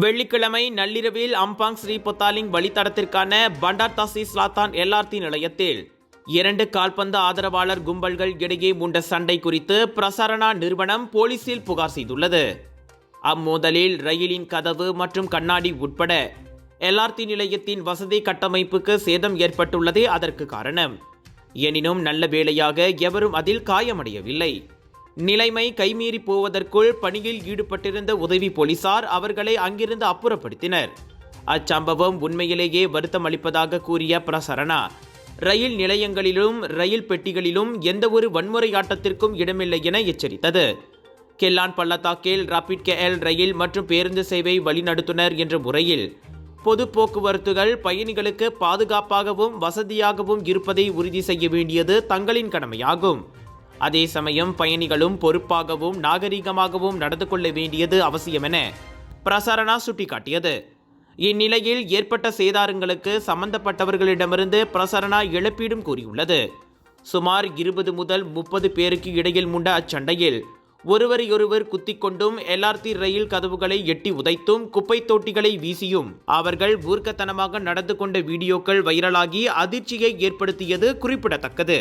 வெள்ளிக்கிழமை நள்ளிரவில் அம்பாங் ஸ்ரீ பொத்தாலிங் வழித்தடத்திற்கான பண்டார் தாசி ஸ்லாத்தான் எல்ஆர்டி நிலையத்தில் 2 கால்பந்து ஆதரவாளர் கும்பல்கள் இடையே மூண்ட சண்டை குறித்து பிரசாரணா நிறுவனம் போலீசில் புகார் செய்துள்ளது. அம்மோதலில் ரயிலின் கதவு மற்றும் கண்ணாடி உட்பட எல்ஆர்டி நிலையத்தின் வசதி கட்டமைப்புக்கு சேதம் ஏற்பட்டுள்ளதே அதற்கு காரணம். எனினும் நல்ல வேளையாக எவரும் அதில் காயமடையவில்லை. நிலைமை கைமீறி போவதற்குள் பணியில் ஈடுபட்டிருந்த உதவி போலீசார் அவர்களை அங்கிருந்து அப்புறப்படுத்தினர். அச்சம்பவம் உண்மையிலேயே வருத்தம் அளிப்பதாக கூறிய பிரசரணா, ரயில் நிலையங்களிலும் ரயில் பெட்டிகளிலும் எந்தவொரு வன்முறையாட்டத்திற்கும் இடமில்லை என எச்சரித்தது. கெல்லான் பள்ளத்தாக்கில் ராபிட் கேஎல் ரயில் மற்றும் பேருந்து சேவை வழிநடத்துனர் என்ற முறையில் பொது போக்குவரத்துகள் பயணிகளுக்கு பாதுகாப்பாகவும் வசதியாகவும் இருப்பதை உறுதி செய்ய வேண்டியது தங்களின் கடமையாகும். அதே சமயம் பயணிகளும் பொறுப்பாகவும் நாகரிகமாகவும் நடந்து கொள்ள வேண்டியது அவசியம் என பிரசாரணா சுட்டிக்காட்டியது. இந்நிலையில் ஏற்பட்ட சேதாரங்களுக்கு சம்பந்தப்பட்டவர்களிடமிருந்து பிரசாரணா இழப்பீடும் கூறியுள்ளது. சுமார் 20 முதல் 30 பேருக்கு இடையில் மூண்ட அச்சண்டையில் ஒருவரையொருவர் குத்திக்கொண்டும் எல்ஆர்டி ரயில் கதவுகளை எட்டி உதைத்தும் குப்பை தொட்டிகளை வீசியும் அவர்கள் மூர்க்கத்தனமாக நடந்து கொண்ட வீடியோக்கள் வைரலாகி அதிர்ச்சியை ஏற்படுத்தியது குறிப்பிடத்தக்கது.